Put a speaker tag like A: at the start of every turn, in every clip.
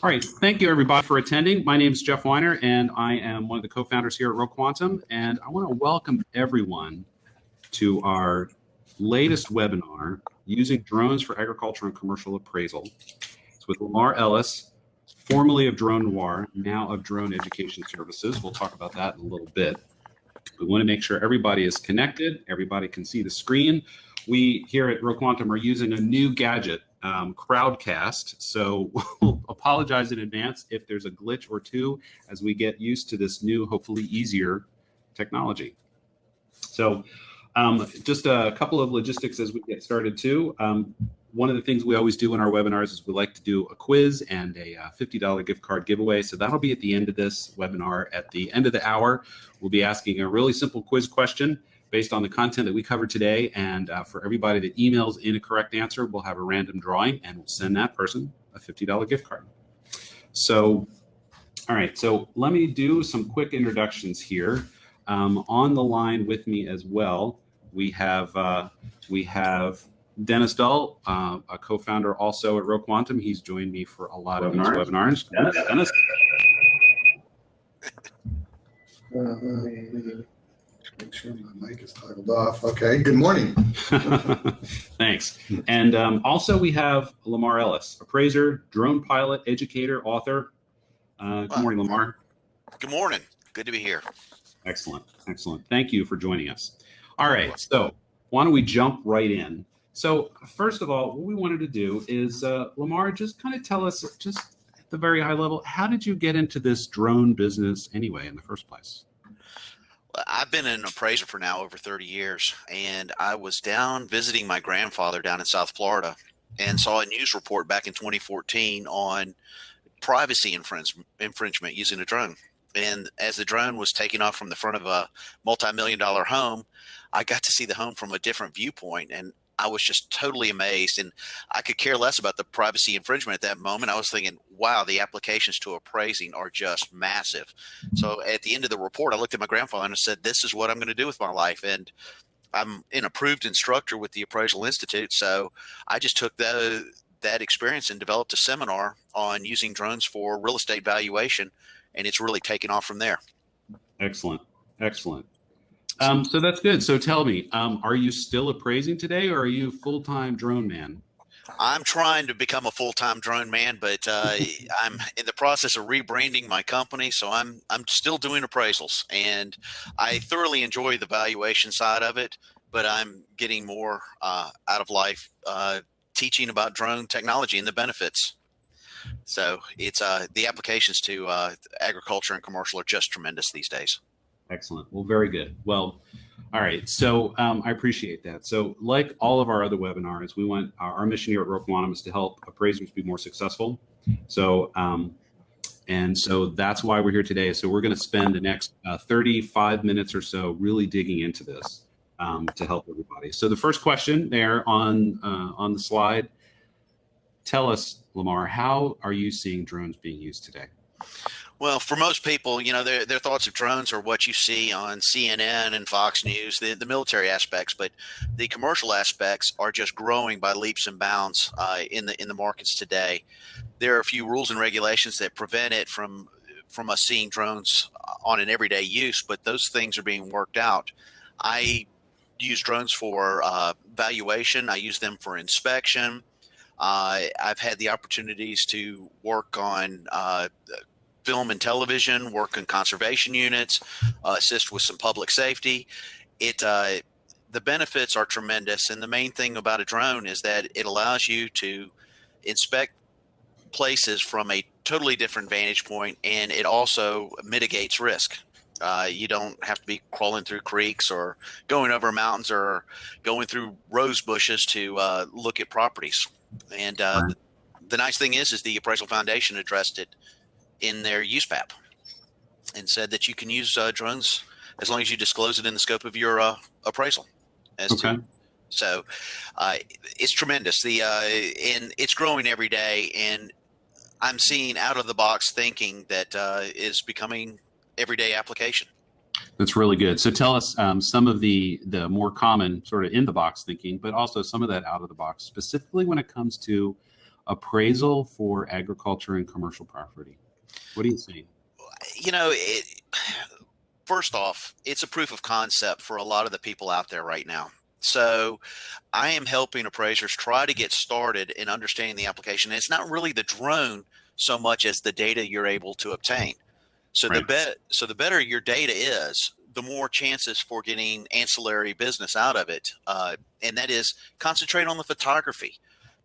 A: All right, thank you everybody for attending. My name is Jeff Weiner, and I am one of the co-founders here at RoQuantum, and I want to welcome everyone to our latest webinar, Using Drones for Agriculture and Commercial Appraisal. It's with Lamar Ellis, formerly of Drone Noir, now of Drone Education Services. We'll talk about that in a little bit. We want to make sure everybody is connected, everybody can see the screen. We here at RoQuantum are using a new gadget, Crowdcast, so we'll apologize in advance if there's a glitch or two as we get used to this new, hopefully easier technology. So just a couple of logistics as we get started too. One of the things we always do in our webinars is we like to do a quiz and a $50 gift card giveaway. So that'll be at the end of this webinar. At the end of the hour, we'll be asking a really simple quiz question based on the content that we covered today. And for everybody that emails in a correct answer, we'll have a random drawing and we'll send that person a $50 gift card. So, all right, so let me do some quick introductions here. On the line with me as well, we have Dennis Dull, a co-founder also at RoQuantum. He's joined me for a lot of these webinars. Dennis.
B: Make sure my mic is toggled off. Okay, good morning.
A: Thanks. And also we have Lamar Ellis, appraiser, drone pilot, educator, author. Good morning, Lamar.
C: Good morning. Good to be here.
A: Excellent. Excellent. Thank you for joining us. All right, so why don't we jump right in? So first of all, what we wanted to do is, Lamar, just kind of tell us, just at the very high level, how did you get into this drone business anyway in the first place?
C: I've been an appraiser for now over 30 years, and I was down visiting my grandfather down in South Florida and saw a news report back in 2014 on privacy infringement using a drone. And as the drone was taking off from the front of a multi-million-dollar home, I got to see the home from a different viewpoint, and I was just totally amazed. And I could care less about the privacy infringement at that moment. I was thinking, wow, the applications to appraising are just massive. So at the end of the report, I looked at my grandfather and I said, this is what I'm going to do with my life. And I'm an approved instructor with the Appraisal Institute. So I just took that experience and developed a seminar on using drones for real estate valuation. And it's really taken off from there.
A: Excellent. Excellent. So that's good. So tell me, are you still appraising today, or are you full-time drone man?
C: I'm trying to become a full-time drone man, but I'm in the process of rebranding my company. So I'm still doing appraisals, and I thoroughly enjoy the valuation side of it, but I'm getting more out of life teaching about drone technology and the benefits. So it's the applications to agriculture and commercial are just tremendous these days.
A: Excellent. Well, very good. Well, all right. So I appreciate that. So like all of our other webinars, we want our mission here at RoQuantum is to help appraisers be more successful. So and so that's why we're here today. So we're going to spend the next 35 minutes or so really digging into this to help everybody. So the first question there on the slide, tell us, Lamar, how are you seeing drones being used today?
C: Well, for most people, you know, their thoughts of drones are what you see on CNN and Fox News, the military aspects, but the commercial aspects are just growing by leaps and bounds in the markets today. There are a few rules and regulations that prevent it from us seeing drones on an everyday use, but those things are being worked out. I use drones for valuation. I use them for inspection. I've had the opportunities to work on film and television, work in conservation units, assist with some public safety. The benefits are tremendous. And the main thing about a drone is that it allows you to inspect places from a totally different vantage point, and it also mitigates risk. You don't have to be crawling through creeks or going over mountains or going through rose bushes to look at properties. And the nice thing is the Appraisal Foundation addressed it in their use PAP and said that you can use drones as long as you disclose it in the scope of your appraisal. So it's tremendous. And it's growing every day, and I'm seeing out of the box thinking that is becoming everyday application.
A: That's really good. So tell us some of the more common sort of in the box thinking, but also some of that out of the box, specifically when it comes to appraisal for agriculture and commercial property. What do you think?
C: First off, it's a proof of concept for a lot of the people out there right now. So I am helping appraisers try to get started in understanding the application. And it's not really the drone so much as the data you're able to obtain. So
A: Right.
C: the better your data is, the more chances for getting ancillary business out of it. And that is, concentrate on the photography.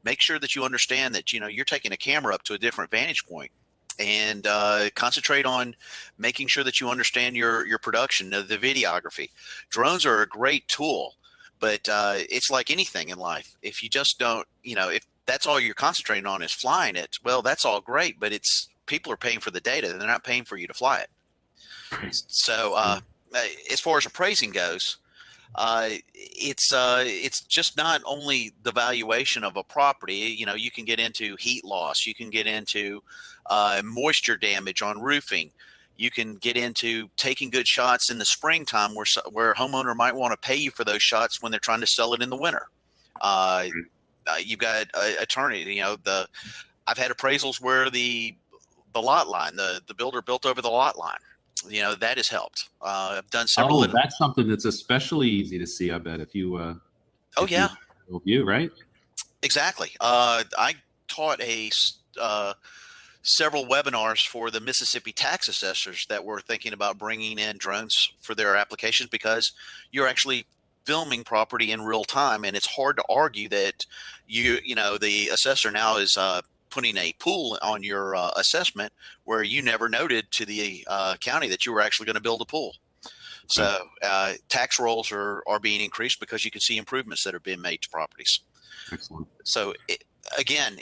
C: Make sure that you understand that, you're taking a camera up to a different vantage point, and concentrate on making sure that you understand your production, the videography. Drones are a great tool, but it's like anything in life. If you just don't, if that's all you're concentrating on is flying it, well, that's all great, but people are paying for the data. They're not paying for you to fly it. So as far as appraising goes, it's just not only the valuation of a property. You can get into heat loss. You can get into moisture damage on roofing. You can get into taking good shots in the springtime where a homeowner might want to pay you for those shots when they're trying to sell it in the winter. You've got attorney, I've had appraisals where the lot line, the builder built over the lot line. That has helped. I've done several.
A: Oh, that's something that's especially easy to see, I bet, if you view, right?
C: Exactly. I taught several webinars for the Mississippi tax assessors that were thinking about bringing in drones for their applications, because you're actually filming property in real time, and it's hard to argue that the assessor now is putting a pool on your assessment where you never noted to the county that you were actually going to build a pool. So tax rolls are being increased because you can see improvements that are being made to properties.
A: Excellent.
C: So again,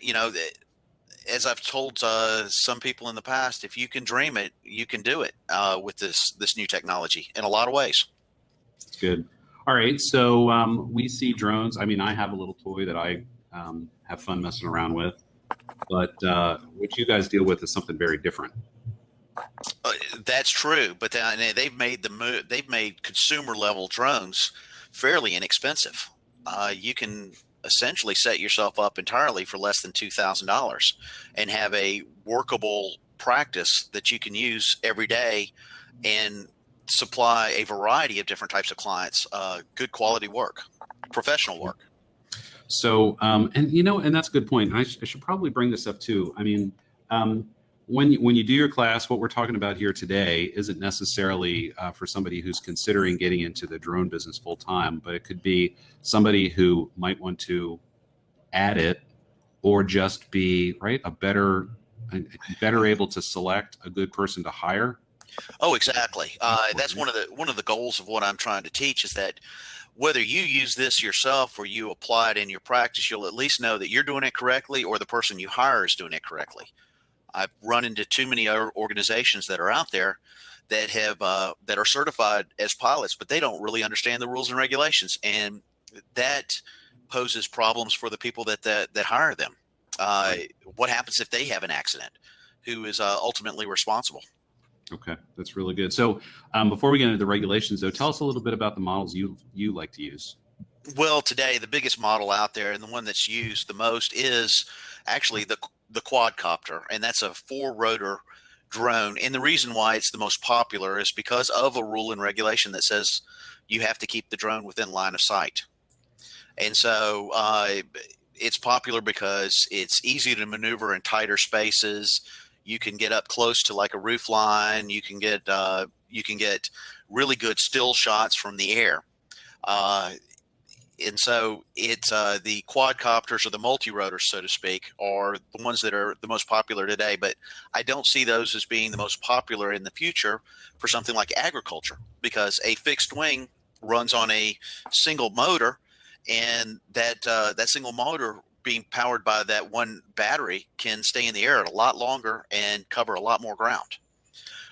C: as I've told some people in the past, if you can dream it, you can do it with this new technology in a lot of ways.
A: That's good. All right. So we see drones. I mean, I have a little toy that I have fun messing around with, but what you guys deal with is something very different.
C: That's true, but they've made consumer level drones fairly inexpensive. You can essentially set yourself up entirely for less than $2,000 and have a workable practice that you can use every day and supply a variety of different types of clients, good quality work, professional work.
A: So, and that's a good point. I should probably bring this up too. I mean, when you do your class, what we're talking about here today isn't necessarily for somebody who's considering getting into the drone business full time, but it could be somebody who might want to add it, or just be better able to select a good person to hire.
C: Oh, exactly. That's one of the goals of what I'm trying to teach, is that whether you use this yourself or you apply it in your practice, you'll at least know that you're doing it correctly, or the person you hire is doing it correctly. I've run into too many other organizations that are out there that have that are certified as pilots, but they don't really understand the rules and regulations, and that poses problems for the people that hire them. What happens if they have an accident? Who is ultimately responsible?
A: Okay, that's really good. So before we get into the regulations, though, tell us a little bit about the models you like to use.
C: Well, today the biggest model out there, and the one that's used the most, is actually the quadcopter, and that's a 4-rotor drone. And the reason why it's the most popular is because of a rule and regulation that says you have to keep the drone within line of sight. And so it's popular because it's easy to maneuver in tighter spaces. You can get up close to like a roof line. You can get really good still shots from the air. And so it's the quadcopters, or the multi-rotors, so to speak, are the ones that are the most popular today. But I don't see those as being the most popular in the future for something like agriculture, because a fixed wing runs on a single motor, and that single motor being powered by that one battery can stay in the air a lot longer and cover a lot more ground.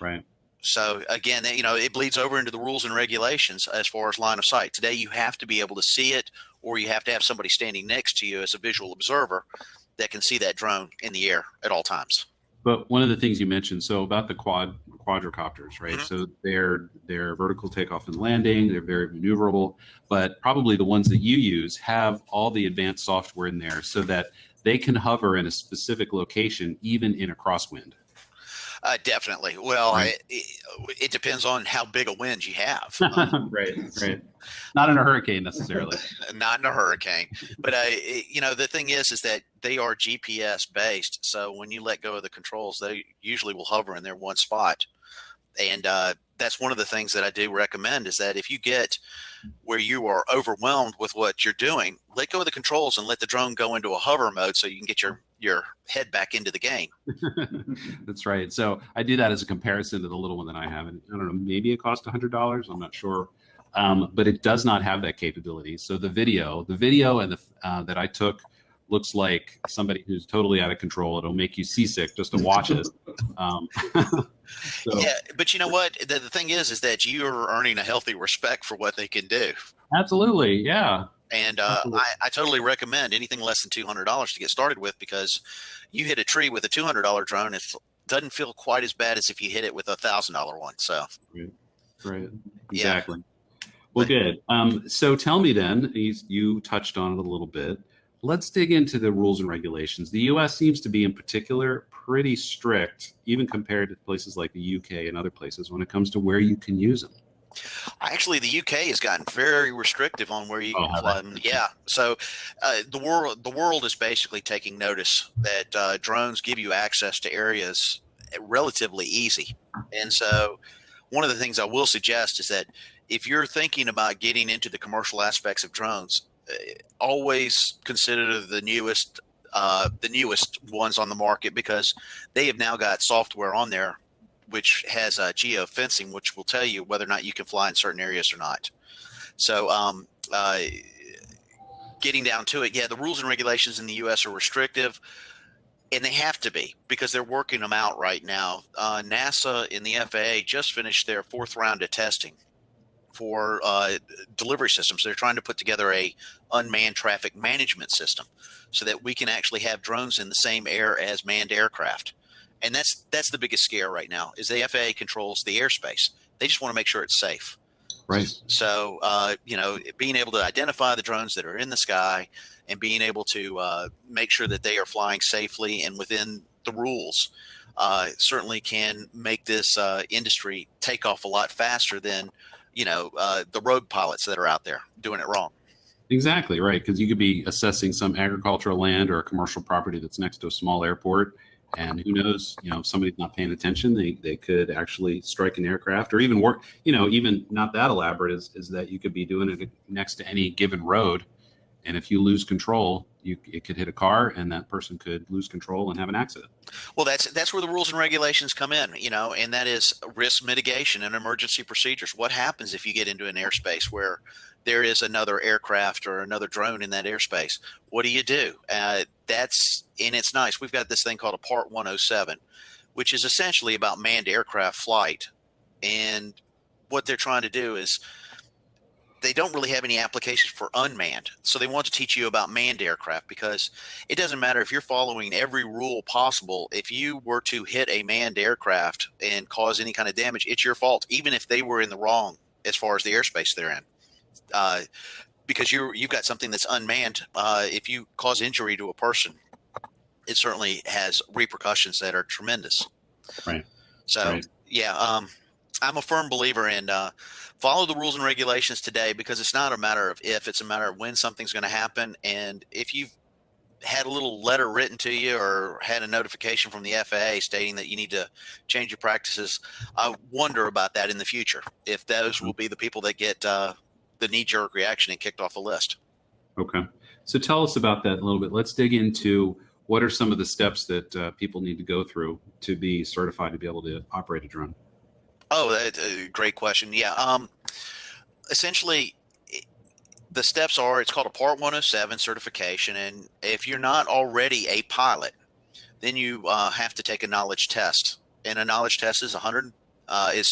A: Right.
C: So again, it bleeds over into the rules and regulations as far as line of sight. Today, you have to be able to see it, or you have to have somebody standing next to you as a visual observer that can see that drone in the air at all times.
A: But one of the things you mentioned, so about the quadcopters, right? Mm-hmm. So they're vertical takeoff and landing. They're very maneuverable, but probably the ones that you use have all the advanced software in there, so that they can hover in a specific location, even in a crosswind.
C: Definitely. Well,
A: Right.
C: it depends on how big a wind you have.
A: Right, right. Not in a hurricane necessarily.
C: Not in a hurricane, but the thing is that they are GPS based. So when you let go of the controls, they usually will hover in their one spot. And that's one of the things that I do recommend is that if you get where you are overwhelmed with what you're doing, let go of the controls and let the drone go into a hover mode so you can get your head back into the game.
A: That's right. So I do that as a comparison to the little one that I have. And I don't know, maybe it cost $100. I'm not sure. But it does not have that capability. So the video and that I took looks like somebody who's totally out of control. It'll make you seasick just to watch it. So,
C: yeah, but you know what? The thing is that you're earning a healthy respect for what they can do.
A: absolutely. Yeah.
C: And
A: Absolutely.
C: I totally recommend anything less than $200 to get started with, because you hit a tree with a $200 drone, it doesn't feel quite as bad as if you hit it with a $1,000 one. So,
A: Right.
C: yeah.
A: Exactly. Well, good. So tell me then, you touched on it a little bit. Let's dig into the rules and regulations. The U.S. seems to be, in particular, pretty strict, even compared to places like the U.K. and other places, when it comes to where you can use them.
C: Actually, the UK has gotten very restrictive on where you
A: Oh,
C: can
A: have
C: fly
A: they?
C: them. Yeah, so the world is basically taking notice that drones give you access to areas relatively easy. And so, one of the things I will suggest is that if you're thinking about getting into the commercial aspects of drones, always consider the newest ones on the market, because they have now got software on there which has geofencing, which will tell you whether or not you can fly in certain areas or not. So, getting down to it, yeah, the rules and regulations in the U.S. are restrictive, and they have to be, because they're working them out right now. NASA and the FAA just finished their 4th round of testing for delivery systems. They're trying to put together a unmanned traffic management system so that we can actually have drones in the same air as manned aircraft. And that's the biggest scare right now, is the FAA controls the airspace. They just want to make sure it's safe.
A: Right.
C: So, being able to identify the drones that are in the sky and being able to make sure that they are flying safely and within the rules certainly can make this industry take off a lot faster than, the rogue pilots that are out there doing it wrong.
A: Exactly, right. Because you could be assessing some agricultural land or a commercial property that's next to a small airport. And who knows, if somebody's not paying attention, they could actually strike an aircraft, or even work, even not that elaborate is that you could be doing it next to any given road. And if you lose control, it could hit a car, and that person could lose control and have an accident.
C: Well, that's where the rules and regulations come in, and that is risk mitigation and emergency procedures. What happens if you get into an airspace where there is another aircraft or another drone in that airspace? What do you do? And it's nice. We've got this thing called a Part 107, which is essentially about manned aircraft flight. And what they're trying to do is, they don't really have any applications for unmanned. So they want to teach you about manned aircraft, because it doesn't matter if you're following every rule possible. If you were to hit a manned aircraft and cause any kind of damage, it's your fault, even if they were in the wrong as far as the airspace they're in. Because you've got something that's unmanned. If you cause injury to a person, it certainly has repercussions that are tremendous.
A: Right.
C: So,
A: right.
C: Yeah, I'm a firm believer in follow the rules and regulations today, because it's not a matter of if, it's a matter of when something's going to happen. And if you've had a little letter written to you or had a notification from the FAA stating that you need to change your practices, I wonder about that in the future, if those will be the people that get the knee-jerk reaction and kicked off the list.
A: Okay. So tell us about that a little bit. Let's dig into what are some of the steps that people need to go through to be certified to be able to operate a drone.
C: Oh, that's a great question. Yeah. Essentially, the steps are, it's called a Part 107 certification. And if you're not already a pilot, then you have to take a knowledge test. And a knowledge test is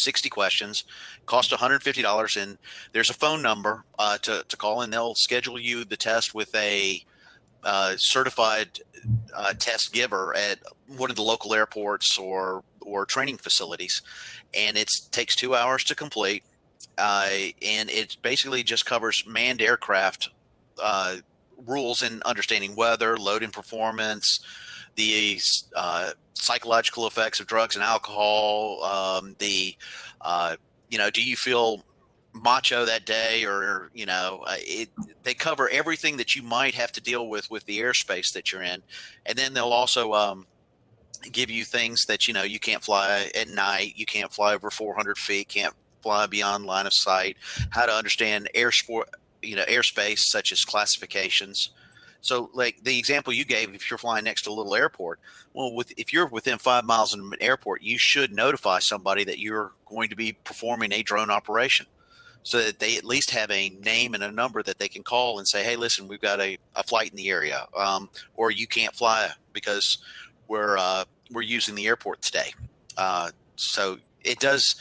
C: 60 questions, cost $150. And there's a phone number to call, and they'll schedule you the test with a certified test giver at one of the local airports or training facilities. And it takes 2 hours to complete. And it basically just covers manned aircraft rules in understanding weather, load and performance, the psychological effects of drugs and alcohol, do you feel macho that day, or they cover everything that you might have to deal with the airspace that you're in. And then they'll also give you things that you can't fly at night, you can't fly over 400 feet, can't fly beyond line of sight, how to understand airspace, such as classifications. So like the example you gave, if you're flying next to a little airport, well, if you're within 5 miles of an airport, you should notify somebody that you're going to be performing a drone operation, so that they at least have a name and a number that they can call and say, hey, listen, we've got a flight in the area, or you can't fly because we're using the airport today. So it does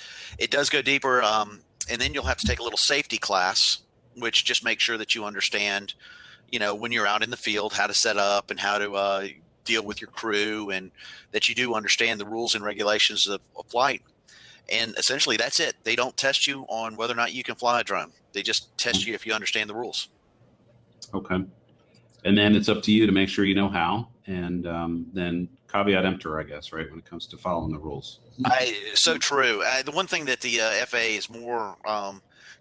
C: go deeper. And then you'll have to take a little safety class, which just makes sure that you understand, when you're out in the field, how to set up and how to deal with your crew, and that you do understand the rules and regulations of flight. And essentially that's it. They don't test you on whether or not you can fly a drone. They just test you if you understand the rules.
A: Okay. And then it's up to you to make sure you know how, and then caveat emptor, I guess, right, when it comes to following the rules.
C: So true. The one thing that the FAA is more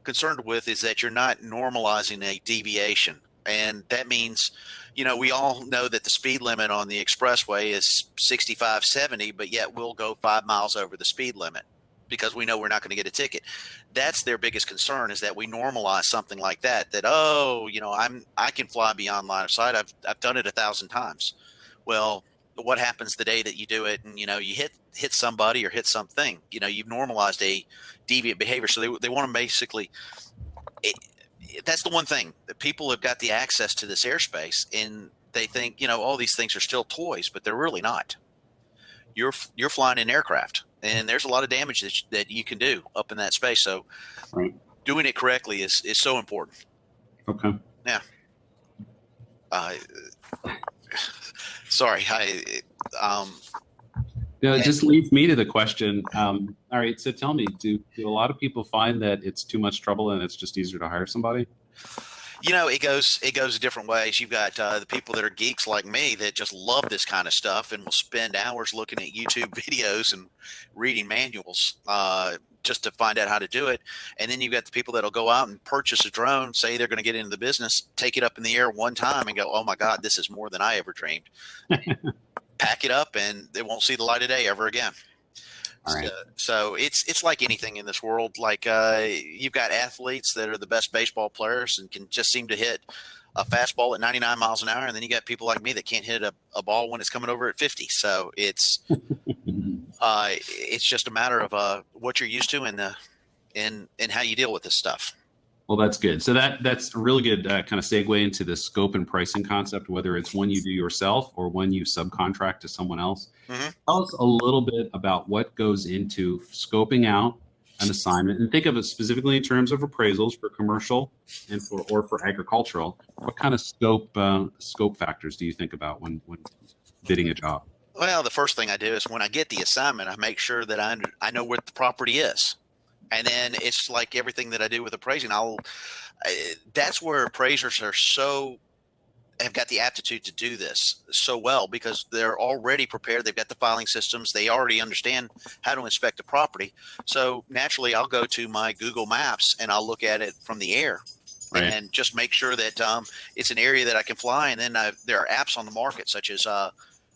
C: concerned with is that you're not normalizing a deviation. And that means, we all know that the speed limit on the expressway is 65, 70, but yet we'll go 5 miles over the speed limit because we know we're not going to get a ticket. That's their biggest concern, is that we normalize something like that, I can fly beyond line of sight. I've done it 1,000 times. Well, what happens the day that you do it and, you hit somebody or hit something, you've normalized a deviant behavior. So they want to basically, that's the one thing that people have got the access to this airspace, and they think, all these things are still toys, but they're really not. You're flying an aircraft, and there's a lot of damage that you can do up in that space. So
A: Right.
C: Doing it correctly is so important.
A: Okay.
C: Yeah. Sorry.
A: It just leads me to the question. All right. So tell me, do a lot of people find that it's too much trouble and it's just easier to hire somebody?
C: It goes different ways. You've got the people that are geeks like me that just love this kind of stuff and will spend hours looking at YouTube videos and reading manuals just to find out how to do it. And then you've got the people that'll go out and purchase a drone, say they're going to get into the business, take it up in the air one time and go, oh my God, this is more than I ever dreamed. Pack it up and they won't see the light of day ever again.
A: All right.
C: So it's like anything in this world. Like you've got athletes that are the best baseball players and can just seem to hit a fastball at 99 miles an hour. And then you got people like me that can't hit a ball when it's coming over at 50. So it's just a matter of what you're used to and how you deal with this stuff.
A: Well, that's good. So that's a really good kind of segue into the scope and pricing concept, whether it's one you do yourself or one you subcontract to someone else. Mm-hmm. Tell us a little bit about what goes into scoping out an assignment, and think of it specifically in terms of appraisals for commercial and for agricultural. What kind of scope factors do you think about when bidding a job?
C: Well, the first thing I do is when I get the assignment, I make sure that I know what the property is. And then it's like everything that I do with appraising. That's where appraisers have got the aptitude to do this so well, because they're already prepared. They've got the filing systems. They already understand how to inspect a property. So naturally, I'll go to my Google Maps and I'll look at it from the air. Right. And just make sure that it's an area that I can fly. And then there are apps on the market, such as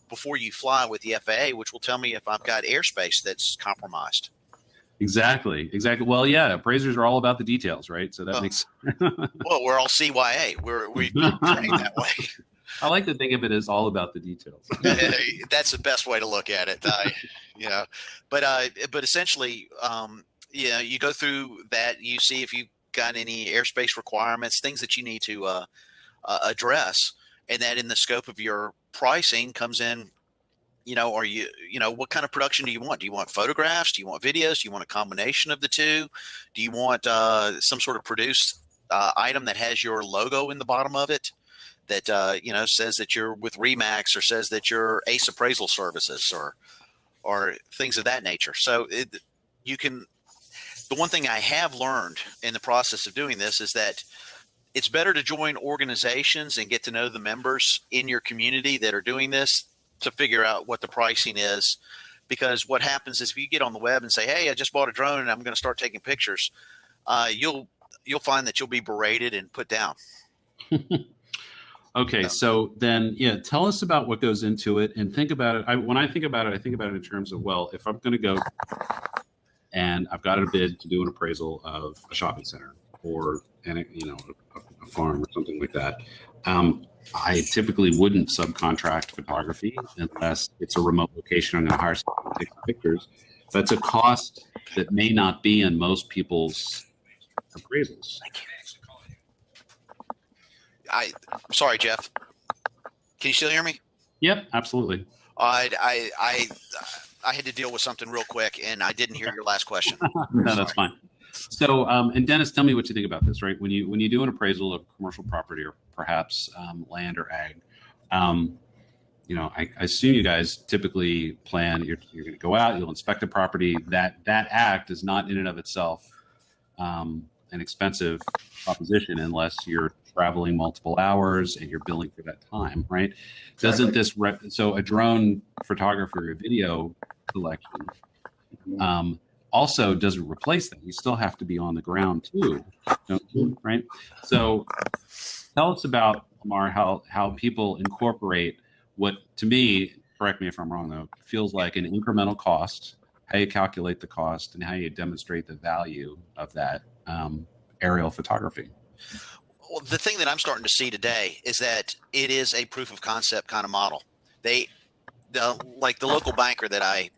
C: Before You Fly with the FAA, which will tell me if I've got airspace that's compromised.
A: Exactly. Well, yeah, appraisers are all about the details, right? So that makes
C: well, we're all CYA. We've been trained that way.
A: I like to think of it as all about the details.
C: That's the best way to look at it. But essentially, you go through that. You see if you've got any airspace requirements, things that you need to address, and that in the scope of your pricing comes in. Are what kind of production do you want? Do you want photographs? Do you want videos? Do you want a combination of the two? Do you want some sort of produced item that has your logo in the bottom of it that, says that you're with Remax or says that you're Ace Appraisal Services or things of that nature? So the one thing I have learned in the process of doing this is that it's better to join organizations and get to know the members in your community that are doing this to figure out what the pricing is. Because what happens is if you get on the web and say, hey, I just bought a drone and I'm going to start taking pictures, you'll find that you'll be berated and put down.
A: Okay, so then, yeah, tell us about what goes into it and think about it. When I think about it, I think about it in terms of, well, if I'm going to go and I've got a bid to do an appraisal of a shopping center or a farm or something like that, I typically wouldn't subcontract photography unless it's a remote location. I'm going to hire someone to take the pictures. That's a cost that may not be in most people's appraisals.
C: I'm sorry, Jeff. Can you still hear me?
A: Yep, absolutely.
C: I had to deal with something real quick, and I didn't hear your last question.
A: No, that's fine. So, and Dennis, tell me what you think about this, right? When you do an appraisal of commercial property or perhaps land or ag, I assume you guys typically plan. You're going to go out, you'll inspect the property. That act is not in and of itself an expensive proposition unless you're traveling multiple hours and you're billing for that time, right? Doesn't this so a drone photography or video collection also doesn't replace that? You still have to be on the ground too, don't you? Right? So tell us about, Lamar, how people incorporate what, to me, correct me if I'm wrong though, feels like an incremental cost, how you calculate the cost and how you demonstrate the value of that aerial photography.
C: Well, the thing that I'm starting to see today is that it is a proof of concept kind of model. Like the local banker that I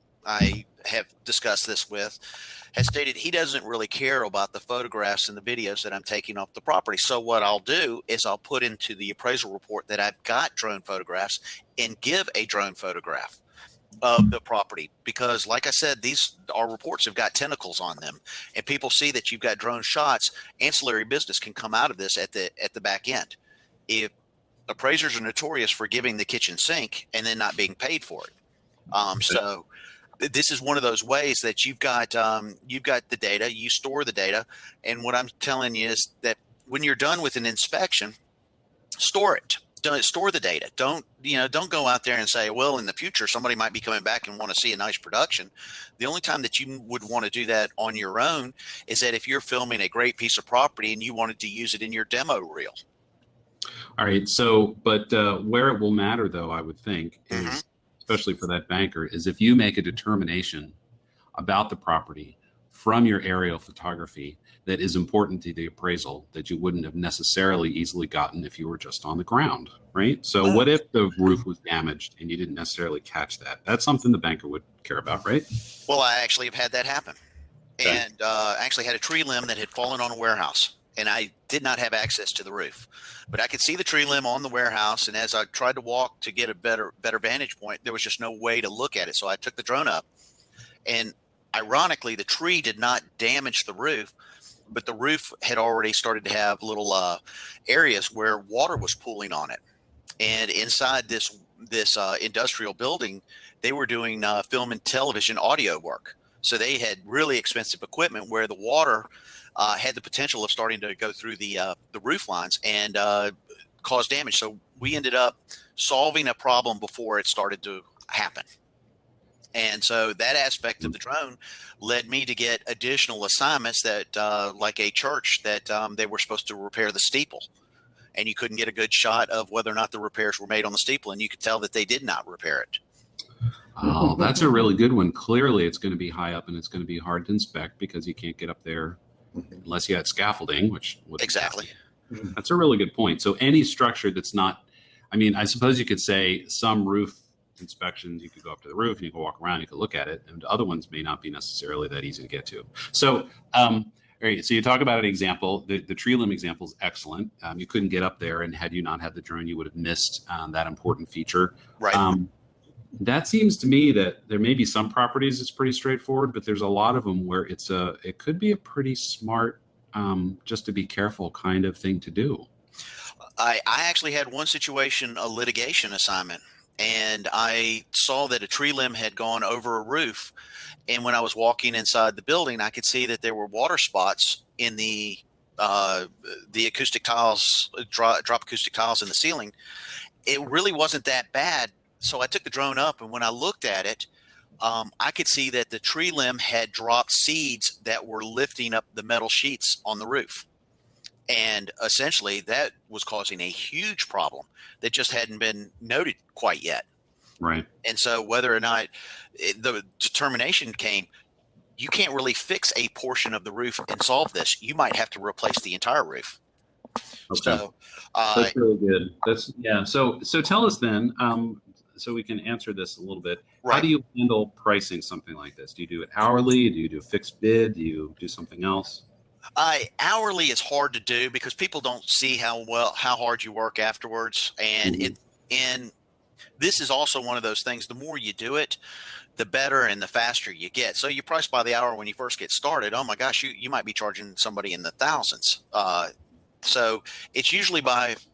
C: have discussed this with has stated he doesn't really care about the photographs and the videos that I'm taking off the property. So what I'll do is I'll put into the appraisal report that I've got drone photographs and give a drone photograph of the property, because like I said, our reports have got tentacles on them, and people see that you've got drone shots. Ancillary business can come out of this at the back end. If appraisers are notorious for giving the kitchen sink and then not being paid for it. So this is one of those ways that you've got the data, you store the data. And what I'm telling you is that when you're done with an inspection, store it. Store the data. Don't go out there and say, well, in the future, somebody might be coming back and want to see a nice production. The only time that you would want to do that on your own is that if you're filming a great piece of property and you wanted to use it in your demo reel.
A: All right. So, but where it will matter, though, I would think, is, especially for that banker, is if you make a determination about the property from your aerial photography that is important to the appraisal that you wouldn't have necessarily easily gotten if you were just on the ground, right? So what if the roof was damaged and you didn't necessarily catch that? That's something the banker would care about, right?
C: Well, I actually have had that happen. Okay. And actually had a tree limb that had fallen on a warehouse, and I did not have access to the roof. But I could see the tree limb on the warehouse, and as I tried to walk to get a better vantage point, there was just no way to look at it. So I took the drone up, and ironically, the tree did not damage the roof, but the roof had already started to have little areas where water was pooling on it. And inside this industrial building, they were doing film and television audio work. So they had really expensive equipment where the water had the potential of starting to go through the roof lines and cause damage. So we ended up solving a problem before it started to happen. And so that aspect of the drone led me to get additional assignments that, like a church, that they were supposed to repair the steeple. And you couldn't get a good shot of whether or not the repairs were made on the steeple. And you could tell that they did not repair it.
A: Oh, that's a really good one. Clearly, it's going to be high up and it's going to be hard to inspect because you can't get up there unless you had scaffolding, which
C: exactly.
A: That's a really good point. So any structure that's not, I mean, I suppose you could say some roof inspections, you could go up to the roof and you can walk around, you can look at it, and other ones may not be necessarily that easy to get to. So, all right, so you talk about an example. The tree limb example is excellent. You couldn't get up there, and had you not had the drone, you would have missed that important feature.
C: Right.
A: That seems to me that there may be some properties it's pretty straightforward, but there's a lot of them where it could be a pretty smart, just to be careful kind of thing to do.
C: I actually had one situation, a litigation assignment, and I saw that a tree limb had gone over a roof. And when I was walking inside the building, I could see that there were water spots in the the acoustic tiles, drop acoustic tiles in the ceiling, it really wasn't that bad. So I took the drone up, and when I looked at it, I could see that the tree limb had dropped seeds that were lifting up the metal sheets on the roof. And essentially that was causing a huge problem that just hadn't been noted quite yet.
A: Right.
C: And so whether or not the determination came, you can't really fix a portion of the roof and solve this. You might have to replace the entire roof.
A: Okay.
C: So
A: that's really good. So tell us then, so we can answer this a little bit.
C: Right.
A: How do you handle pricing something like this? Do you do it hourly? Do you do a fixed bid? Do you do something else?
C: Hourly is hard to do because people don't see how hard you work afterwards. And and this is also one of those things, the more you do it, the better and the faster you get. So you price by the hour when you first get started. Oh my gosh, you might be charging somebody in the thousands. So it's usually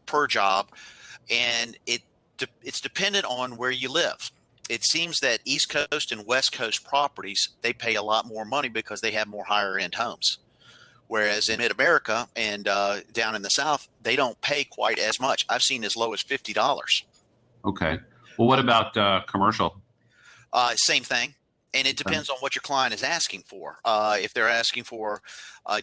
C: per job, and it's dependent on where you live. It seems that East Coast and West Coast properties, they pay a lot more money because they have more higher end homes. Whereas in mid-America and down in the South, they don't pay quite as much. I've seen as low as $50.
A: Okay. Well, what about commercial?
C: Same thing. And it depends on what your client is asking for. If they're asking for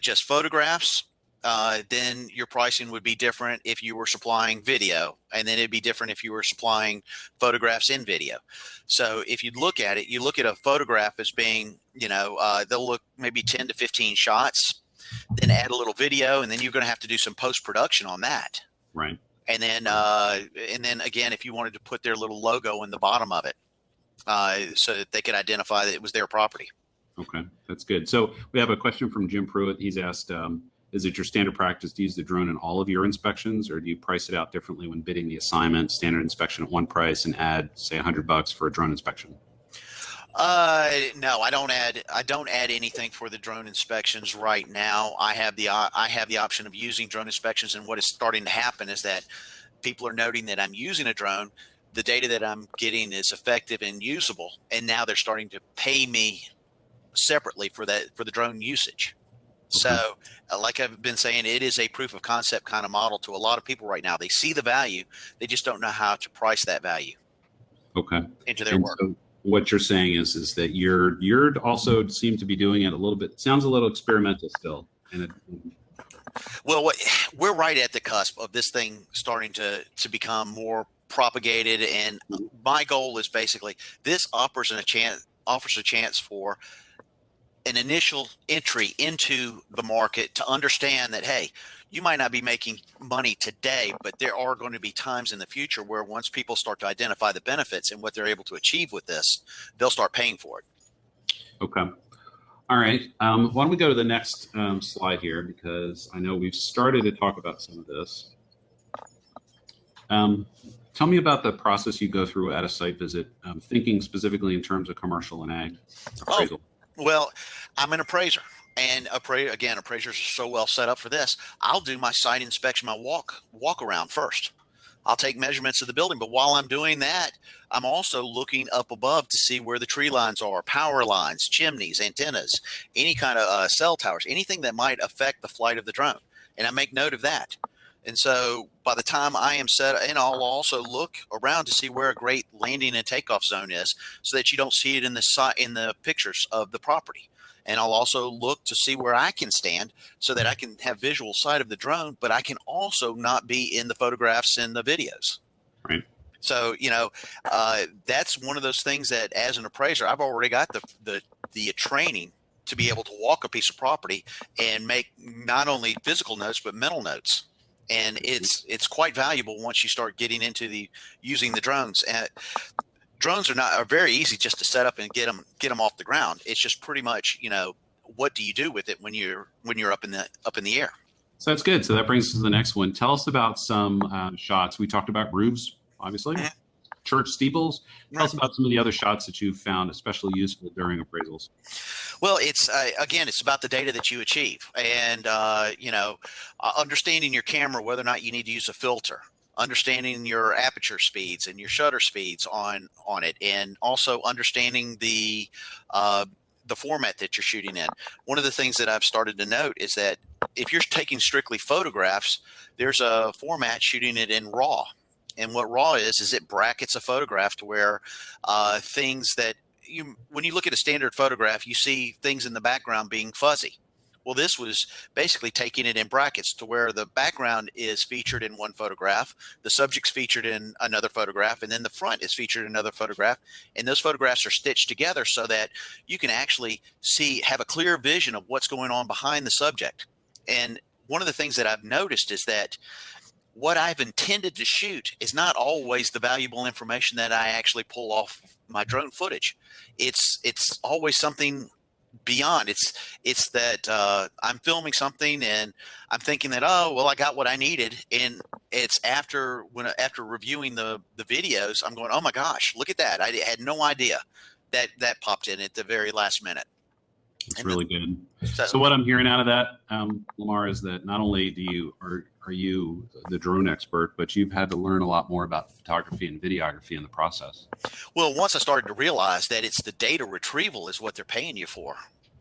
C: just photographs, then your pricing would be different if you were supplying video. And then it'd be different if you were supplying photographs in video. So if you look at it, you look at a photograph as being, they'll look maybe 10 to 15 shots. Then add a little video, and then you're going to have to do some post-production on that.
A: Right.
C: And then again, if you wanted to put their little logo in the bottom of it, so that they could identify that it was their property.
A: Okay, that's good. So we have a question from Jim Pruitt. He's asked, is it your standard practice to use the drone in all of your inspections, or do you price it out differently when bidding the assignment, standard inspection at one price, and add, say, $100 for a drone inspection?
C: No, I don't add anything for the drone inspections right now. I have the option of using drone inspections, and what is starting to happen is that people are noting that I'm using a drone. The data that I'm getting is effective and usable, and now they're starting to pay me separately for the drone usage. So, like I've been saying, it is a proof of concept kind of model to a lot of people right now. They see the value, they just don't know how to price that value.
A: Okay.
C: Into their work.
A: So what you're saying is that you're also seem to be doing it a little bit. Sounds a little experimental still.
C: Well, we're right at the cusp of this thing starting to become more propagated, and my goal is basically this offers a chance for an initial entry into the market to understand that, hey, you might not be making money today, but there are going to be times in the future where once people start to identify the benefits and what they're able to achieve with this, they'll start paying for it.
A: Okay. All right. Why don't we go to the next slide here, because I know we've started to talk about some of this. Tell me about the process you go through at a site visit, thinking specifically in terms of commercial and ag appraisal.
C: Well, I'm an appraiser, and appraisers are so well set up for this. I'll do my site inspection, my walk around first. I'll take measurements of the building, but while I'm doing that, I'm also looking up above to see where the tree lines are, power lines, chimneys, antennas, any kind of cell towers, anything that might affect the flight of the drone. And I make note of that. And so by the time I am set, and I'll also look around to see where a great landing and takeoff zone is, so that you don't see it in the pictures of the property. And I'll also look to see where I can stand so that I can have visual sight of the drone, but I can also not be in the photographs and the videos.
A: Right.
C: So, that's one of those things that as an appraiser, I've already got the training to be able to walk a piece of property and make not only physical notes, but mental notes. And it's quite valuable once you start getting into using the drones. And drones are very easy just to set up and get them off the ground. It's just pretty much, what do you do with it when you're up in the air?
A: So that's good. So that brings us to the next one. Tell us about some shots. We talked about roofs, obviously, church steeples. Tell us about some of the other shots that you found especially useful during appraisals.
C: Well, it's about the data that you achieve, and understanding your camera, whether or not you need to use a filter, understanding your aperture speeds and your shutter speeds on it, and also understanding the format that you're shooting in. One of the things that I've started to note is that if you're taking strictly photographs, there's a format shooting it in RAW. And what RAW is it brackets a photograph to where things that when you look at a standard photograph, you see things in the background being fuzzy. Well, this was basically taking it in brackets to where the background is featured in one photograph, the subject's featured in another photograph, and then the front is featured in another photograph. And those photographs are stitched together so that you can actually have a clear vision of what's going on behind the subject. And one of the things that I've noticed is that what I've intended to shoot is not always the valuable information that I actually pull off my drone footage. It's always something beyond. It's that I'm filming something and I'm thinking that, oh, well, I got what I needed. And it's after reviewing the videos, I'm going, oh my gosh, look at that. I had no idea that popped in at the very last minute.
A: It's really good. So what I'm hearing out of that, Lamar, is that not only are you the drone expert, but you've had to learn a lot more about photography and videography in the process.
C: Well, once I started to realize that it's the data retrieval is what they're paying you for,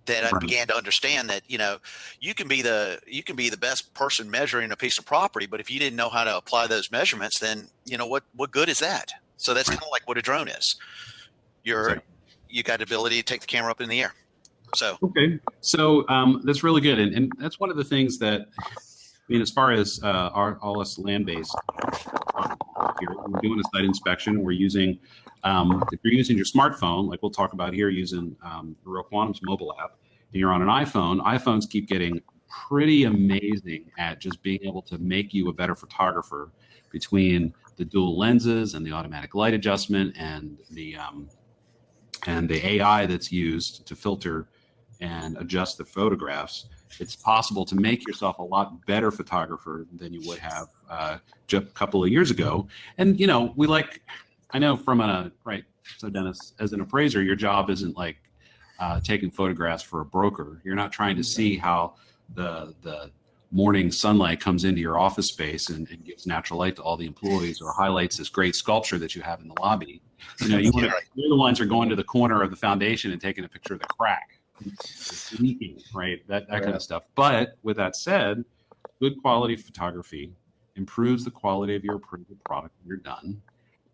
C: that I began to understand that, you can be the best person measuring a piece of property, but if you didn't know how to apply those measurements, then what good is that? So that's kind of like what a drone is. You got the ability to take the camera up in the air. So that's really good, and that's one of the things that, as far as all us land-based here, we're doing a site inspection. We're using, if you're using your smartphone, like we'll talk about here, using Real Quantum's mobile app, and you're on an iPhone. iPhones keep getting pretty amazing at just being able to make you a better photographer between the dual lenses and the automatic light adjustment and the AI that's used to filter and adjust the photographs. It's possible to make yourself a lot better photographer than you would have just a couple of years ago. And, I know so Dennis, as an appraiser, your job isn't like taking photographs for a broker. You're not trying to see how the morning sunlight comes into your office space and gives natural light to all the employees, or highlights this great sculpture that you have in the lobby. You're the ones who are going to the corner of the foundation and taking a picture of the crack. Leaking, right? That kind of stuff. But with that said, good quality photography improves the quality of your appraisal product when you're done.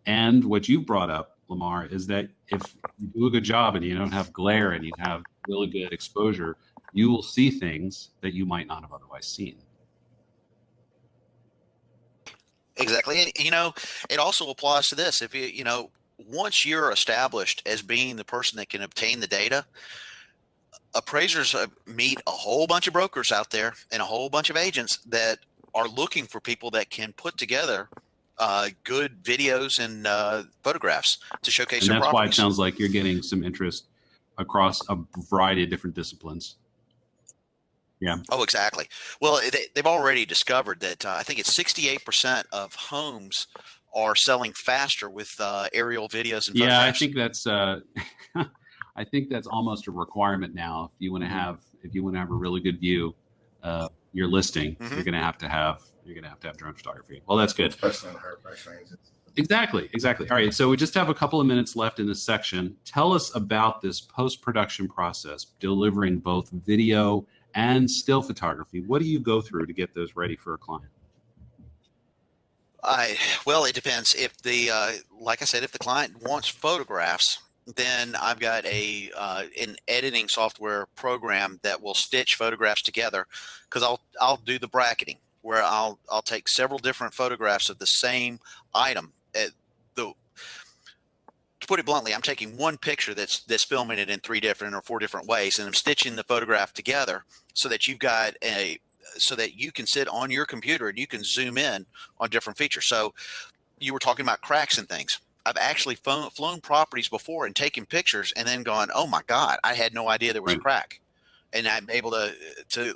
C: And what you brought up, Lamar, is that if you do a good job and you don't have glare and you have really good exposure, you will see things that you might not have otherwise seen. Exactly. And, it also applies to this. If once you're established as being the person that can obtain the data, appraisers meet a whole bunch of brokers out there and a whole bunch of agents that are looking for people that can put together good videos and photographs to showcase their properties.
A: That's why it sounds like you're getting some interest across a variety of different disciplines. Yeah.
C: Oh, exactly. Well, they've already discovered that I think it's 68% of homes are selling faster with aerial videos and photographs.
A: Yeah, I think that's I think that's almost a requirement now. If you want to have a really good view of your listing, you're going to have to have drone photography. Well, that's good.
B: Especially on higher price ranges.
A: Exactly. All right. So we just have a couple of minutes left in this section. Tell us about this post-production process, delivering both video and still photography. What do you go through to get those ready for a client?
C: Well, it depends. If like I said, if the client wants photographs, then I've got an editing software program that will stitch photographs together, because I'll do the bracketing where I'll take several different photographs of the same item. To put it bluntly, I'm taking one picture that's filming it in 3 different or 4 different ways, and I'm stitching the photograph together so that so that you can sit on your computer and you can zoom in on different features. So you were talking about cracks and things. I've actually flown properties before and taken pictures and then gone, oh my God, I had no idea there was a crack. And I'm able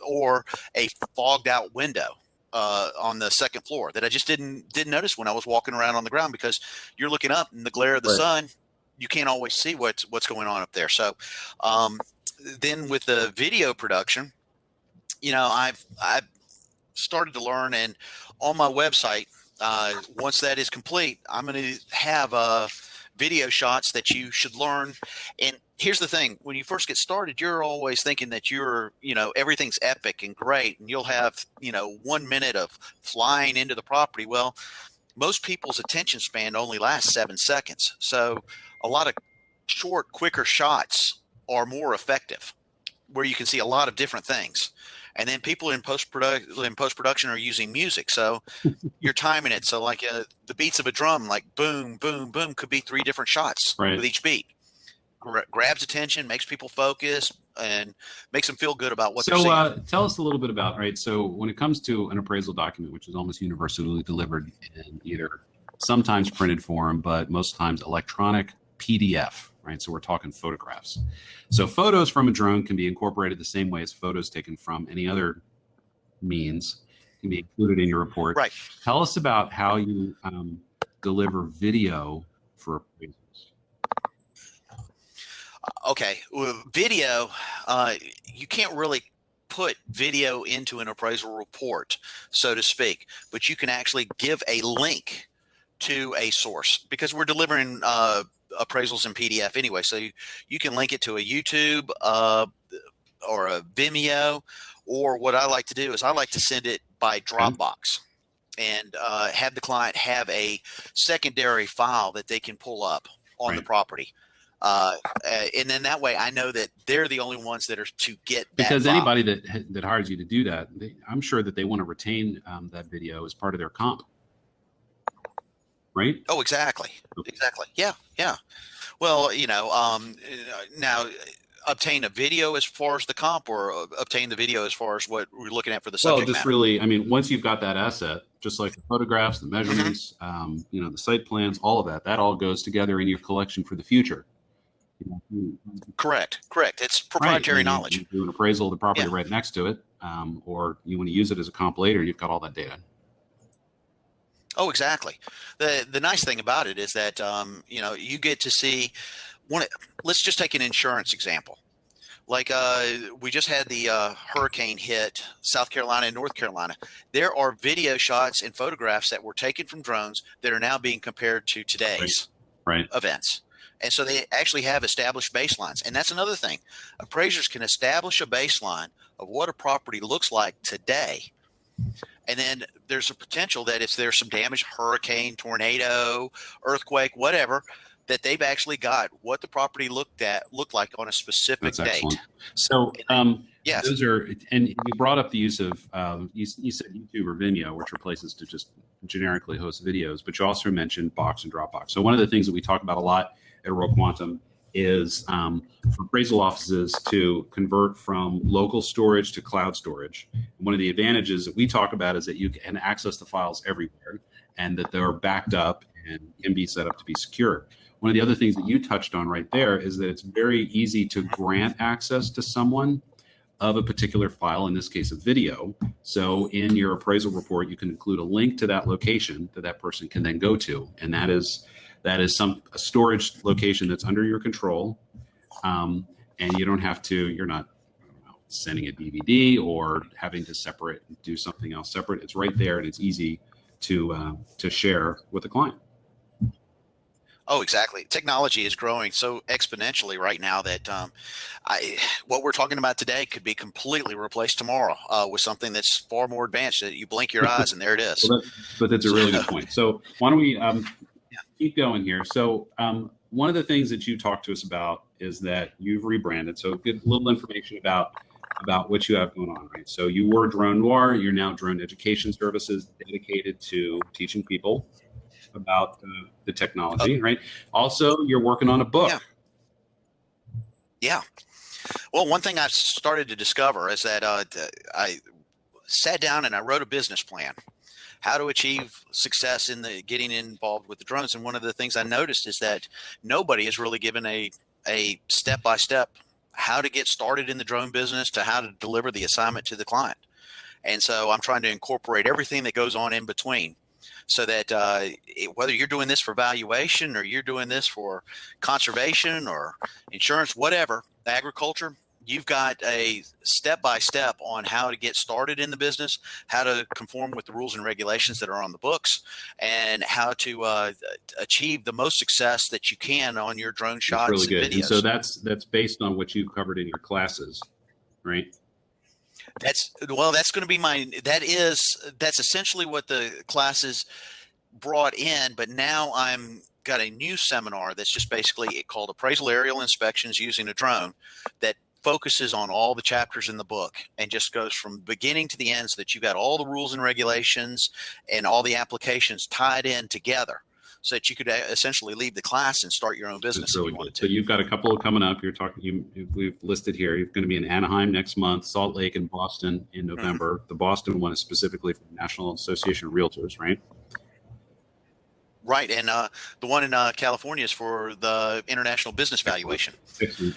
C: or a fogged out window on the second floor that I just didn't notice when I was walking around on the ground, because you're looking up in the glare of the sun, you can't always see what's going on up there. So then with the video production, I've started to learn, and on my website, once that is complete, I'm going to have video shots that you should learn. And here's the thing. When you first get started, you're always thinking that everything's epic and great, and you'll have, 1 minute of flying into the property. Well, most people's attention span only lasts 7 seconds. So a lot of short, quicker shots are more effective, where you can see a lot of different things. And then people in post-production are using music. So you're timing it. So like the beats of a drum, like boom, boom, boom, could be 3 different shots with each beat. Grabs attention, makes people focus, and makes them feel good about what they're seeing.
A: So tell us a little bit about, right? So when it comes to an appraisal document, which is almost universally delivered in either sometimes printed form, but most times electronic PDF, right? So we're talking photographs. So photos from a drone can be incorporated the same way as photos taken from any other means can be included in your report.
C: Right.
A: Tell us about how you deliver video for appraisals.
C: Okay, well, video, you can't really put video into an appraisal report, so to speak, but you can actually give a link to a source, because we're delivering appraisals in PDF anyway. So you can link it to a YouTube or a Vimeo, or what I like to do is I like to send it by Dropbox and have the client have a secondary file that they can pull up on the property. And then that way I know that they're the only ones that are to get that
A: because
C: file.
A: anybody that hires you to do that, I'm sure that they want to retain that video as part of their comp, right?
C: Oh, exactly. Yeah. Well, now obtain a video as far as the comp, or obtain the video as far as what we're looking at for the subject
A: Well, just
C: matter.
A: really, I mean, once you've got that asset, just like the photographs, the measurements, the site plans, all of that all goes together in your collection for the future.
C: Correct. It's proprietary knowledge.
A: You do an appraisal of the property right next to it, or you want to use it as a comp later, you've got all that data.
C: Oh, exactly. The nice thing about it is that you get to see let's just take an insurance example. Like we just had the hurricane hit South Carolina and North Carolina. There are video shots and photographs that were taken from drones that are now being compared to today's events. And so they actually have established baselines. And that's another thing. Appraisers can establish a baseline of what a property looks like today. And then there's a potential that if there's some damage, hurricane, tornado, earthquake, whatever, that they've actually got what the property looked like on a specific date.
A: So
C: yes,
A: those are, and you brought up the use of you said YouTube or Vimeo, which are places to just generically host videos, but you also mentioned Box and Dropbox. So one of the things that we talk about a lot at Roll Quantum is for appraisal offices to convert from local storage to cloud storage. One of the advantages that we talk about is that you can access the files everywhere and that they're backed up and can be set up to be secure. One of the other things that you touched on right there is that it's very easy to grant access to someone of a particular file, in this case, a video. So in your appraisal report, you can include a link to that location that that person can then go to. And that is a storage location that's under your control. And you don't have to, you're not sending a DVD or having to do something else separate. It's right there and it's easy to share with the client.
C: Oh, exactly. Technology is growing so exponentially right now that what we're talking about today could be completely replaced tomorrow with something that's far more advanced. That you blink your eyes and there it is.
A: But that's a really good point. So why don't we keep going here? So one of the things that you talked to us about is that you've rebranded. So get a little information about what you have going on, right? So you were Drone Noir. You're now Drone Education Services, dedicated to teaching people about the technology, right? Also, you're working on a book.
C: Yeah. Well, one thing I've started to discover is that I sat down and I wrote a business plan, how to achieve success in getting involved with the drones. And one of the things I noticed is that nobody is really given a step-by-step how to get started in the drone business to how to deliver the assignment to the client. And so I'm trying to incorporate everything that goes on in between, so that whether you're doing this for valuation or you're doing this for conservation or insurance, whatever, agriculture, you've got a step-by-step on how to get started in the business, how to conform with the rules and regulations that are on the books, and how to achieve the most success that you can on your drone shots
A: really
C: and
A: good.
C: videos.
A: And so that's based on what you've covered in your classes, right?
C: That's going to be that's essentially what the classes brought in, but now I'm got a new seminar that's just basically called Appraisal Aerial Inspections Using a Drone, that focuses on all the chapters in the book and just goes from beginning to the end, so that you got all the rules and regulations and all the applications tied in together, so that you could essentially leave the class and start your own business.
A: That's really
C: if you wanted
A: good.
C: to.
A: So you've got a couple coming up. You're talking. We've listed here. You're going to be in Anaheim next month, Salt Lake, and Boston in November. Mm-hmm. The Boston one is specifically for the National Association of Realtors, right?
C: Right, and the one in California is for the International Business Valuation.
A: Excellent.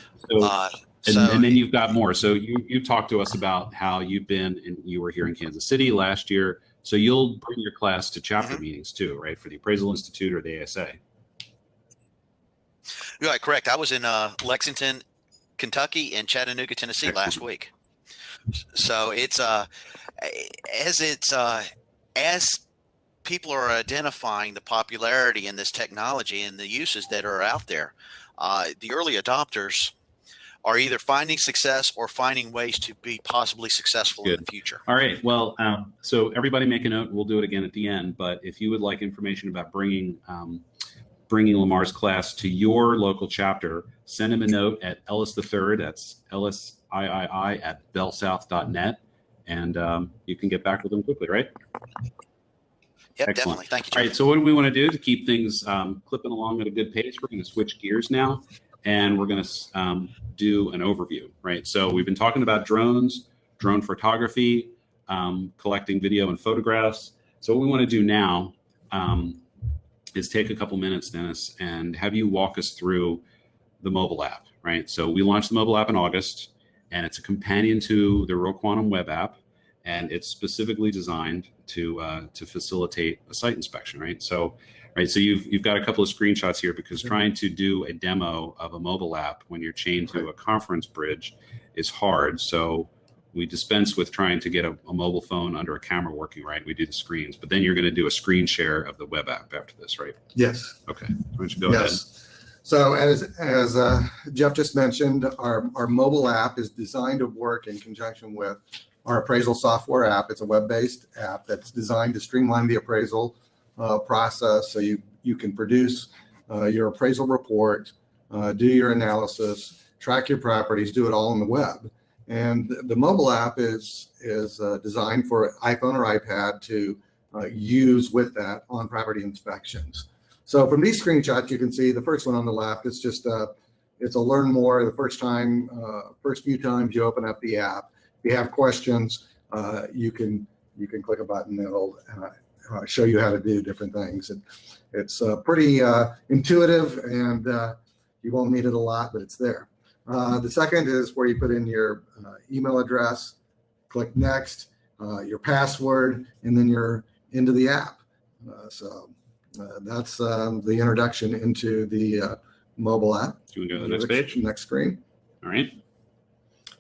A: And then you've got more. So you talked to us about how you've been, and you were here in Kansas City last year. So you'll bring your class to chapter meetings too, right? For the Appraisal Institute or the ASA.
C: Yeah, correct. I was in Lexington, Kentucky, and Chattanooga, Tennessee last week. So it's as people are identifying the popularity in this technology and the uses that are out there, the early adopters are either finding success or finding ways to be possibly successful in the future.
A: All right. Well, so everybody make a note. We'll do it again at the end. But if you would like information about bringing Lamar's class to your local chapter, send him a note at Ellis III. That's Ellis III at bellsouth.net, and you can get back with him quickly, right?
C: Yep,
A: excellent.
C: Definitely. Thank you, Jeff.
A: All right. So what do we want to do to keep things clipping along at a good pace? We're going to switch gears now, and we're going to do an overview, right? So we've been talking about drones, drone photography, collecting video and photographs. So what we want to do now is take a couple minutes, Dennis, and have you walk us through the mobile app, right? So we launched the mobile app in August, and it's a companion to the Real Quantum web app, and it's specifically designed to facilitate a site inspection, right? So you've got a couple of screenshots here, because trying to do a demo of a mobile app when you're chained to a conference bridge is hard. So we dispense with trying to get a mobile phone under a camera working, right? We do the screens, but then you're going to do a screen share of the web app after this, right?
B: Yes.
A: Okay. Why don't you go ahead?
B: So as Jeff just mentioned, our mobile app is designed to work in conjunction with our appraisal software app. It's a web-based app that's designed to streamline the appraisal process, so you can produce your appraisal report, do your analysis, track your properties, do it all on the web. And the mobile app is designed for iPhone or iPad to use with that on property inspections. So from these screenshots, you can see the first one on the left. It's just it's a learn more. The first few times you open up the app, if you have questions, you can click a button. It'll show you how to do different things. It's pretty intuitive, and you won't need it a lot, but it's there. The second is where you put in your email address, click next, your password, and then you're into the app. So that's the introduction into the mobile app.
A: Do you want to go to the next page?
B: Next screen.
A: All right.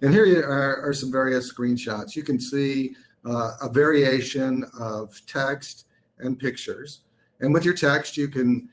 B: And here are some various screenshots. You can see a variation of text and pictures. And with your text, you can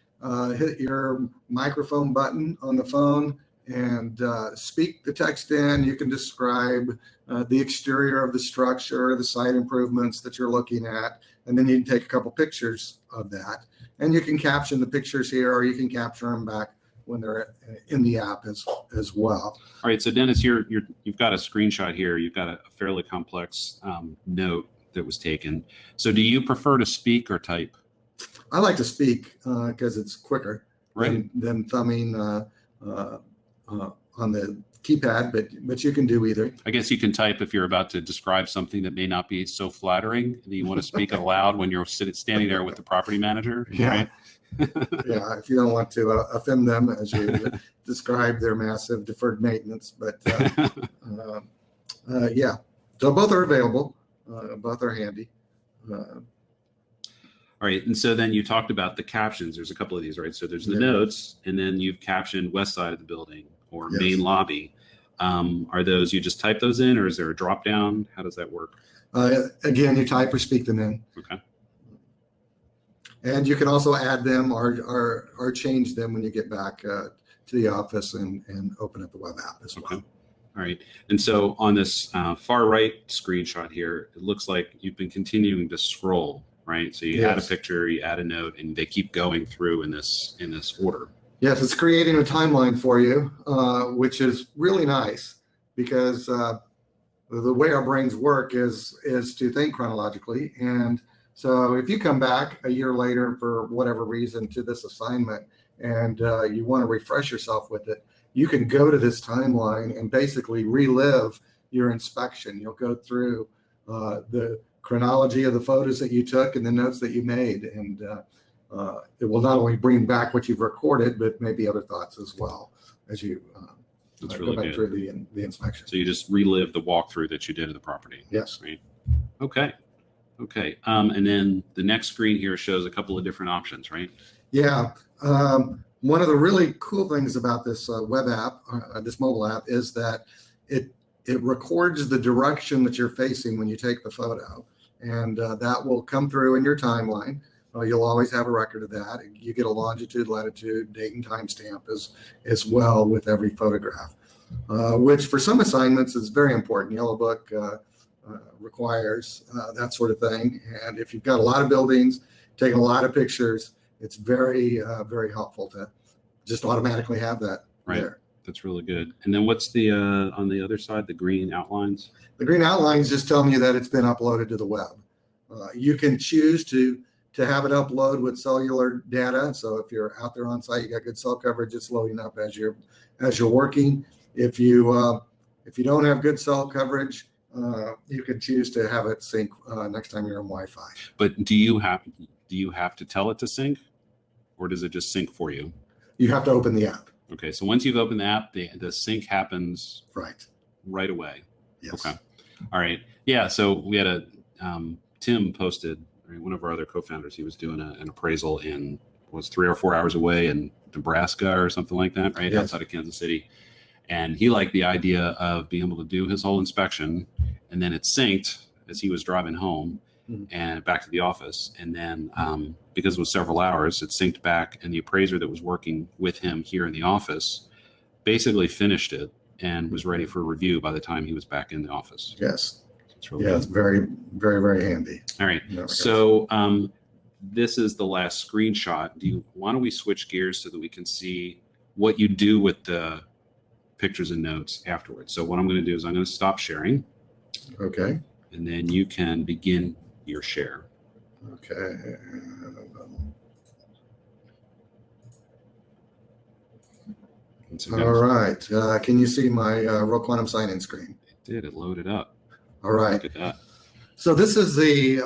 B: hit your microphone button on the phone and speak the text in. You can describe the exterior of the structure, the site improvements that you're looking at, and then you can take a couple pictures of that. And you can caption the pictures here, or you can capture them back when they're in the app as well.
A: All right, so Dennis, you've got a screenshot here. You've got a fairly complex note that was taken. So do you prefer to speak or type?
B: I like to speak because it's quicker than thumbing on the keypad, but you can do either.
A: I guess you can type if you're about to describe something that may not be so flattering, and you want to speak aloud when you're standing there with the property manager.
B: Yeah.
A: Right?
B: Yeah, if you don't want to offend them as you describe their massive deferred maintenance, but yeah, so both are available, both are handy.
A: All right, and so then you talked about the captions. There's a couple of these, right? So there's the notes, and then you've captioned west side of the building or main lobby. Are those, you just type those in, or is there a drop down? How does that work?
B: Again, you type or speak them in.
A: Okay.
B: And you can also add them or change them when you get back to the office and open up the web app as well.
A: Okay. All right. And so on this far right screenshot here, it looks like you've been continuing to scroll, right? So you add a picture, you add a note, and they keep going through in this order.
B: Yes, it's creating a timeline for you, which is really nice because the way our brains work is to think chronologically. And so if you come back a year later for whatever reason to this assignment and you want to refresh yourself with it, you can go to this timeline and basically relive your inspection. You'll go through the chronology of the photos that you took and the notes that you made. And it will not only bring back what you've recorded, but maybe other thoughts as well as you
A: That's
B: go
A: really
B: back
A: good.
B: through the inspection.
A: So you just relive the walkthrough that you did of the property.
B: Yes.
A: Right. Okay. Okay. And then the next screen here shows a couple of different options, right?
B: Yeah. One of the really cool things about this web app, this mobile app, is that it records the direction that you're facing when you take the photo, and that will come through in your timeline. You'll always have a record of that. You get a longitude, latitude, date, and timestamp as well with every photograph, which for some assignments is very important. Yellow Book requires that sort of thing. And if you've got a lot of buildings, taking a lot of pictures, it's very, very helpful to just automatically have that there.
A: That's really good. And then what's the on the other side, the green outlines?
B: The green outlines just telling you that it's been uploaded to the web. You can choose to have it upload with cellular data. So if you're out there on site, you got good cell coverage, it's loading up as you're working. If you don't have good cell coverage, you can choose to have it sync next time you're on Wi-Fi.
A: But do you have to tell it to sync, or does it just sync for you?
B: You have to open the app.
A: Okay, so once you've opened the app, the sync happens right away.
B: Yes.
A: Okay. All right. Yeah. So we had Tim posted, one of our other co-founders. He was doing an appraisal in 3 or 4 hours away in Nebraska or something like that, right?
B: Yes.
A: Outside of Kansas City. And he liked the idea of being able to do his whole inspection, and then it synced as he was driving home and back to the office. And then because it was several hours, it synced back, and the appraiser that was working with him here in the office basically finished it and was ready for review by the time he was back in the office.
B: Yes.
A: It's really
B: it's very, very, very handy.
A: All right. So this is the last screenshot. Why don't we switch gears so that we can see what you do with the pictures and notes afterwards. So what I'm going to do is I'm going to stop sharing.
B: Okay.
A: And then you can begin your share.
B: Okay. All right. Can you see my Real Quantum sign-in screen?
A: It loaded up.
B: All right.
A: Look at that.
B: So this is the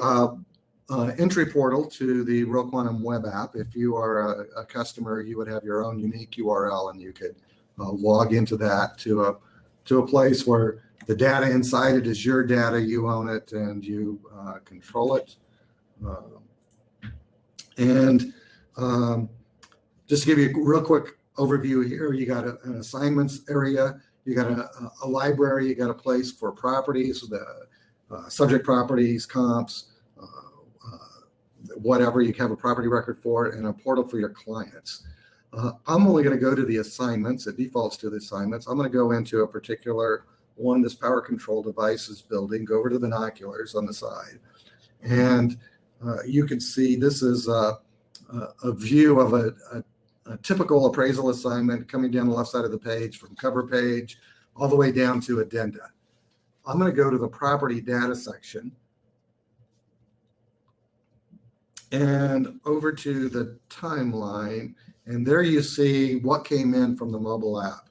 B: entry portal to the Real Quantum web app. If you are a customer, you would have your own unique URL, and you could log into that to a place where the data inside it is your data, you own it, and you control it. Just to give you a real quick overview here, you got an assignments area, you got a library, you got a place for properties, the subject properties, comps, whatever. You have a property record for it, and a portal for your clients. I'm only going to go to the assignments. It defaults to the assignments. I'm going to go into a particular one, this power control devices building, go over to the binoculars on the side. And you can see this is a view of a typical appraisal assignment coming down the left side of the page, from cover page all the way down to addenda. I'm going to go to the property data section and over to the timeline. And there you see what came in from the mobile app.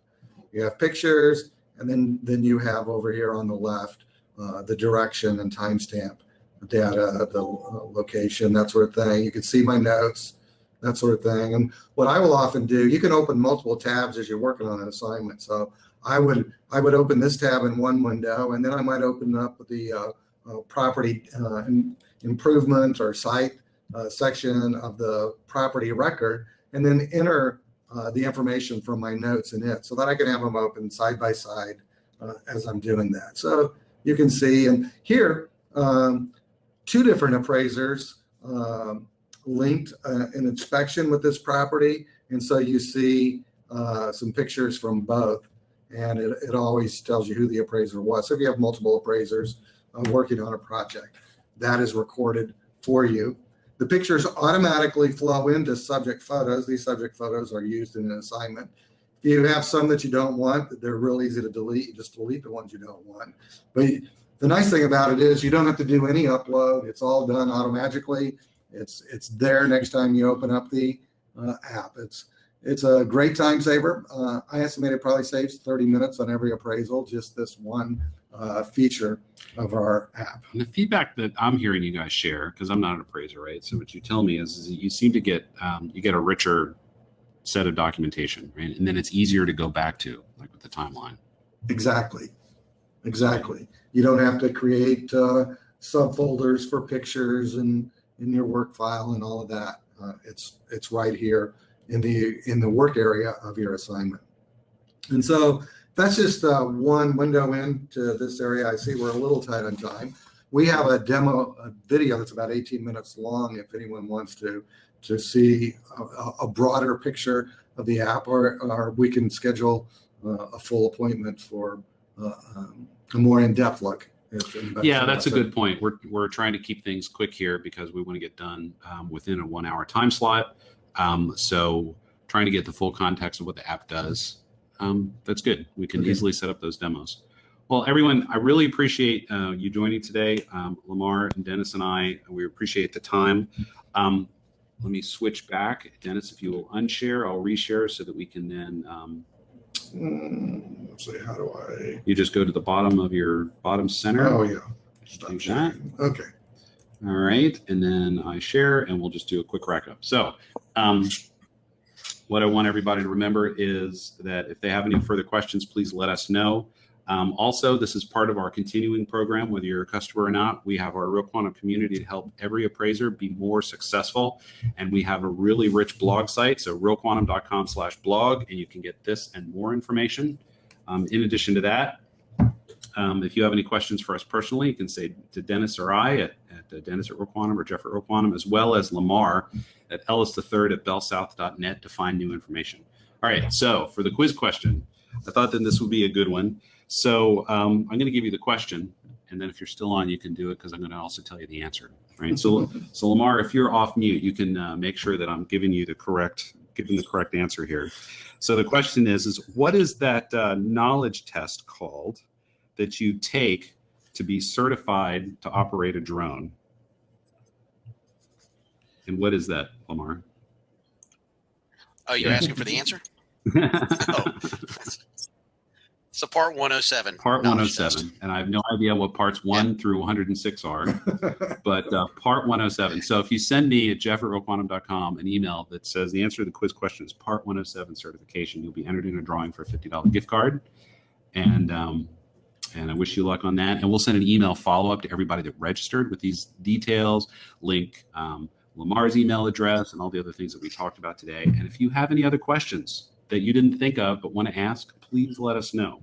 B: You have pictures, and then you have over here on the left the direction and timestamp data, the location, that sort of thing. You can see my notes, that sort of thing. And what I will often do, you can open multiple tabs as you're working on an assignment. So I would open this tab in one window, and then I might open up the property improvement or site section of the property record, and then enter the information from my notes in it, so that I can have them open side by side as I'm doing that. So you can see, and here, two different appraisers linked an inspection with this property. And so you see some pictures from both, and it always tells you who the appraiser was. So if you have multiple appraisers working on a project, that is recorded for you. The pictures automatically flow into subject photos. These subject photos are used in an assignment. If you have some that you don't want, they're real easy to delete. You just delete the ones you don't want. But the nice thing about it is you don't have to do any upload. It's all done automatically. It's there next time you open up the app. It's a great time saver. I estimate it probably saves 30 minutes on every appraisal, just this one feature of our app.
A: And the feedback that I'm hearing you guys share, because I'm not an appraiser, right? So what you tell me is that you seem to get you get a richer set of documentation, right? And then it's easier to go back to, like with the timeline.
B: Exactly. You don't have to create subfolders for pictures and in your work file and all of that. It's right here in the work area of your assignment. And so that's just one window into this area. I see we're a little tight on time. We have a video that's about 18 minutes long if anyone wants to see a broader picture of the app, or we can schedule a full appointment for a more in-depth look.
A: Yeah, that's a good point. We're trying to keep things quick here because we want to get done within a 1 hour time slot. So trying to get the full context of what the app does. That's good. We can easily set up those demos. Well, everyone, I really appreciate you joining today. Lamar and Dennis and I, we appreciate the time. Let me switch back. Dennis, if you will unshare, I'll reshare so that we can then
B: let's see, how do I?
A: You just go to the bottom of your bottom center.
B: Oh yeah.
A: Stop sharing.
B: Okay.
A: All right, and then I share, and we'll just do a quick wrap up. So, what I want everybody to remember is that if they have any further questions, please let us know. Also, this is part of our continuing program, whether you're a customer or not. We have our Real Quantum community to help every appraiser be more successful. And we have a really rich blog site, so realquantum.com/blog, and you can get this and more information. In addition to that, if you have any questions for us personally, you can say to Dennis or I at Dennis at Real Quantum or Jeff at Real Quantum, as well as Lamar at ellis3rd@bellsouth.net to find new information. All right, so for the quiz question, I thought that this would be a good one. So I'm going to give you the question, and then if you're still on, you can do it because I'm going to also tell you the answer. Right. So Lamar, if you're off mute, you can make sure that I'm giving you the correct answer here. So the question is what is that knowledge test called that you take to be certified to operate a drone? And what is that, Lamar?
C: Oh, you're asking for the answer? Oh. So part 107.
A: Part 107. And I have no idea what parts 1 through 106 are, but part 107. So if you send me at jeff@realquantum.com an email that says the answer to the quiz question is part 107 certification, you'll be entered in a drawing for a $50 gift card. And I wish you luck on that. And we'll send an email follow-up to everybody that registered with these details, link Lamar's email address and all the other things that we talked about today. And if you have any other questions that you didn't think of but want to ask, please let us know.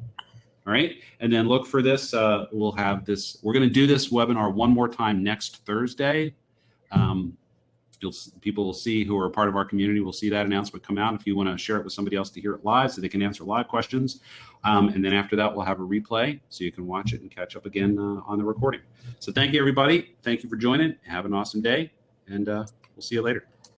A: All right. And then look for this. We'll have this. We're going to do this webinar one more time next Thursday. People will see who are a part of our community will see that announcement come out. If you want to share it with somebody else to hear it live so they can answer live questions. And then after that, we'll have a replay so you can watch it and catch up again on the recording. So thank you, everybody. Thank you for joining. Have an awesome day. And we'll see you later.